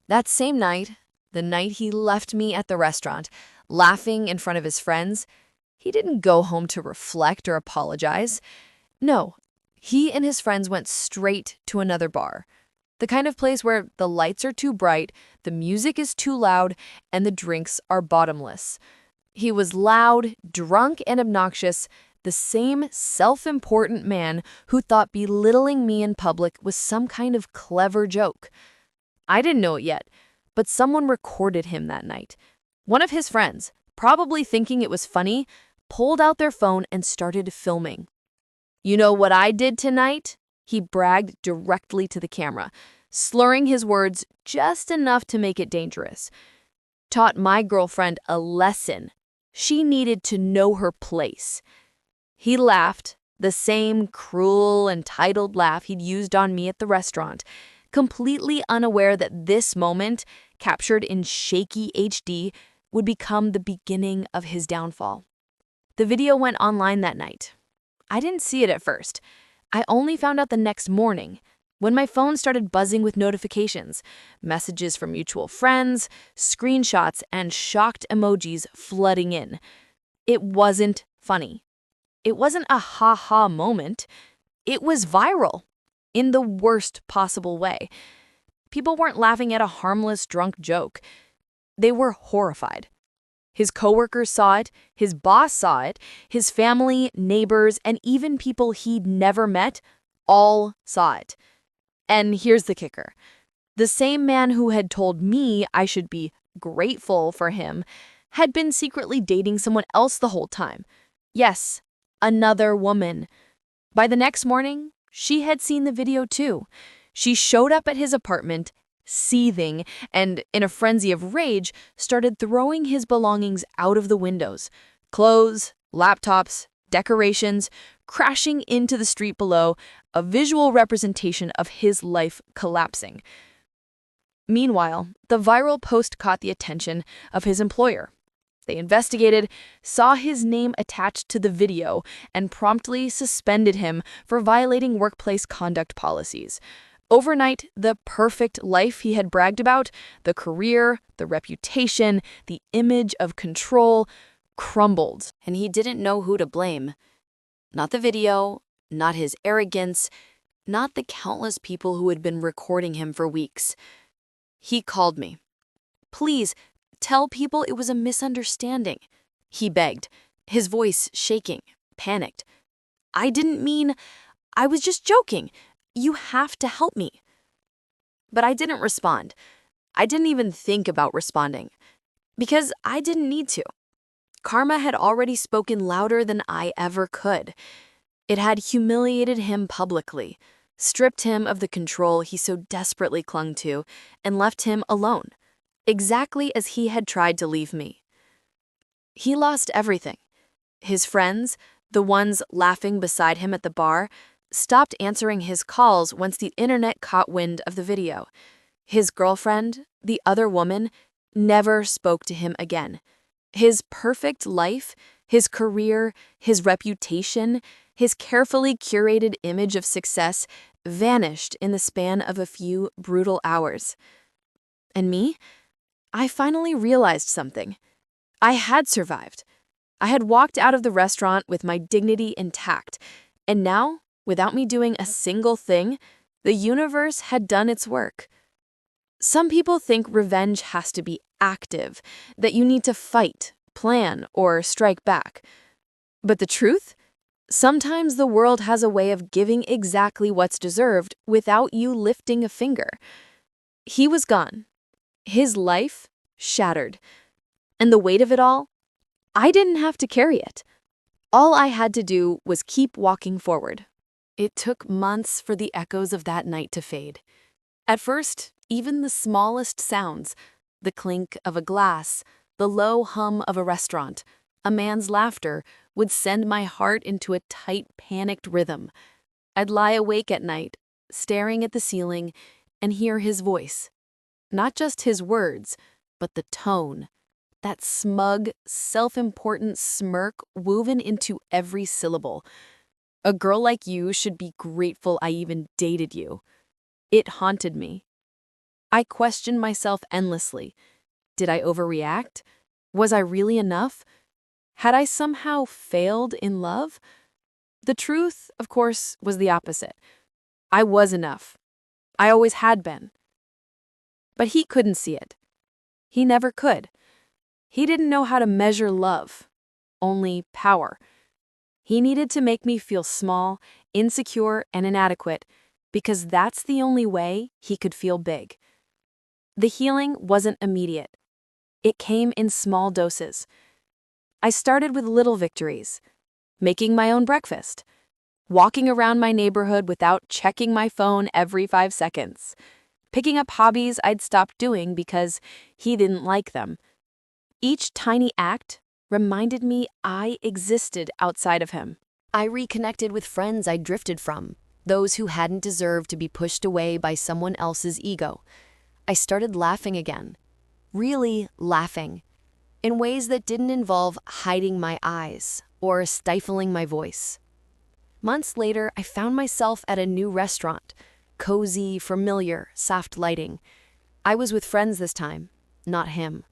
That same night, the night he left me at the restaurant, laughing in front of his friends, he didn't go home to reflect or apologize. No, he and his friends went straight to another bar. The kind of place where the lights are too bright, the music is too loud, and the drinks are bottomless. He was loud, drunk, and obnoxious, the same self-important man who thought belittling me in public was some kind of clever joke. I didn't know it yet, but someone recorded him that night. One of his friends, probably thinking it was funny, pulled out their phone and started filming. "You know what I did tonight?" He bragged directly to the camera, slurring his words just enough to make it dangerous. "Taught my girlfriend a lesson. She needed to know her place." He laughed, the same cruel, entitled laugh he'd used on me at the restaurant, completely unaware that this moment, captured in shaky HD, would become the beginning of his downfall. The video went online that night. I didn't see it at first. I only found out the next morning, when my phone started buzzing with notifications, messages from mutual friends, screenshots, and shocked emojis flooding in. It wasn't funny. It wasn't a ha-ha moment. It was viral, in the worst possible way. People weren't laughing at a harmless drunk joke. They were horrified. His coworkers saw it, his boss saw it, his family, neighbors, and even people he'd never met all saw it. And here's the kicker. The same man who had told me I should be grateful for him had been secretly dating someone else the whole time. Yes, another woman. By the next morning, she had seen the video too. She showed up at his apartment, seething, and in a frenzy of rage, started throwing his belongings out of the windows. Clothes, laptops, decorations, crashing into the street below, a visual representation of his life collapsing. Meanwhile, the viral post caught the attention of his employer. They investigated, saw his name attached to the video, and promptly suspended him for violating workplace conduct policies. Overnight, the perfect life he had bragged about, the career, the reputation, the image of control, crumbled, and he didn't know who to blame. Not the video, not his arrogance, not the countless people who had been recording him for weeks. He called me. "Please, tell people it was a misunderstanding," he begged, his voice shaking, panicked. "I didn't mean, I was just joking. You have to help me." But I didn't respond. I didn't even think about responding, because I didn't need to. Karma had already spoken louder than I ever could. It had humiliated him publicly, stripped him of the control he so desperately clung to, and left him alone, exactly as he had tried to leave me. He lost everything. His friends, the ones laughing beside him at the bar, stopped answering his calls once the internet caught wind of the video. His girlfriend, the other woman, never spoke to him again. His perfect life, his career, his reputation, his carefully curated image of success vanished in the span of a few brutal hours. And me? I finally realized something. I had survived. I had walked out of the restaurant with my dignity intact, and now, without me doing a single thing, the universe had done its work. Some people think revenge has to be active, that you need to fight, plan, or strike back. But the truth? Sometimes the world has a way of giving exactly what's deserved without you lifting a finger. He was gone. His life shattered. And the weight of it all? I didn't have to carry it. All I had to do was keep walking forward. It took months for the echoes of that night to fade. At first, even the smallest sounds, the clink of a glass, the low hum of a restaurant, a man's laughter, would send my heart into a tight, panicked rhythm. I'd lie awake at night, staring at the ceiling, and hear his voice. Not just his words, but the tone. That smug, self-important smirk woven into every syllable. "A girl like you should be grateful I even dated you." It haunted me. I questioned myself endlessly. Did I overreact? Was I really enough? Had I somehow failed in love? The truth, of course, was the opposite. I was enough. I always had been. But he couldn't see it. He never could. He didn't know how to measure love, only power. He needed to make me feel small, insecure, and inadequate, because that's the only way he could feel big. The healing wasn't immediate. It came in small doses. I started with little victories, making my own breakfast, walking around my neighborhood without checking my phone every 5 seconds, picking up hobbies I'd stopped doing because he didn't like them. Each tiny act reminded me I existed outside of him. I reconnected with friends I drifted from, those who hadn't deserved to be pushed away by someone else's ego. I started laughing again, really laughing, in ways that didn't involve hiding my eyes or stifling my voice. Months later, I found myself at a new restaurant, cozy, familiar, soft lighting. I was with friends this time, not him.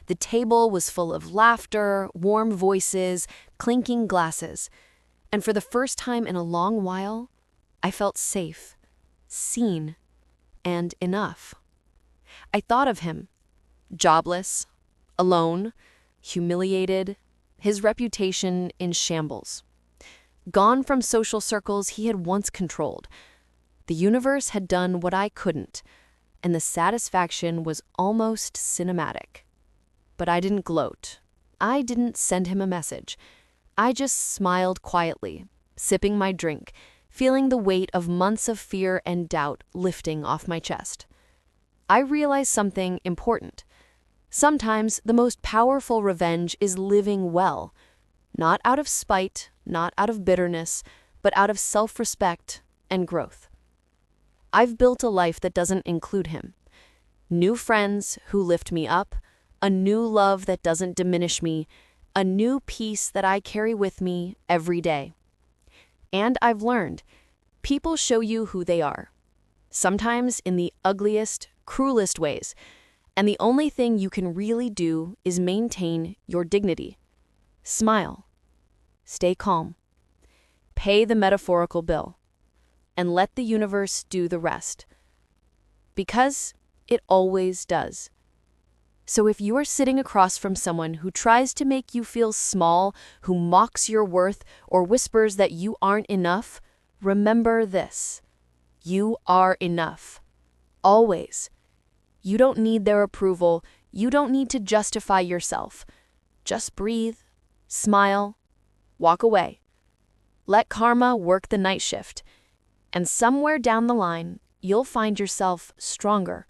The table was full of laughter, warm voices, clinking glasses. And for the first time in a long while, I felt safe, seen, and enough. I thought of him, jobless, alone, humiliated, his reputation in shambles. Gone from social circles he had once controlled. The universe had done what I couldn't, and the satisfaction was almost cinematic. But I didn't gloat. I didn't send him a message. I just smiled quietly, sipping my drink, feeling the weight of months of fear and doubt lifting off my chest. I realized something important. Sometimes the most powerful revenge is living well, not out of spite, not out of bitterness, but out of self-respect and growth. I've built a life that doesn't include him. New friends who lift me up, a new love that doesn't diminish me, a new peace that I carry with me every day. And I've learned, people show you who they are, sometimes in the ugliest, cruelest ways, and the only thing you can really do is maintain your dignity. Smile. Stay calm. Pay the metaphorical bill. And let the universe do the rest. Because it always does. So if you are sitting across from someone who tries to make you feel small, who mocks your worth, or whispers that you aren't enough, remember this. You are enough. Always. You don't need their approval. You don't need to justify yourself. Just breathe, smile, walk away. Let karma work the night shift. And somewhere down the line, you'll find yourself stronger,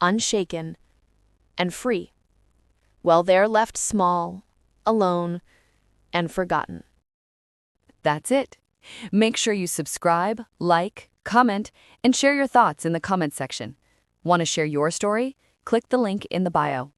unshaken, and free. While they're left small, alone, and forgotten. That's it. Make sure you subscribe, like, comment, and share your thoughts in the comment section. Want to share your story? Click the link in the bio.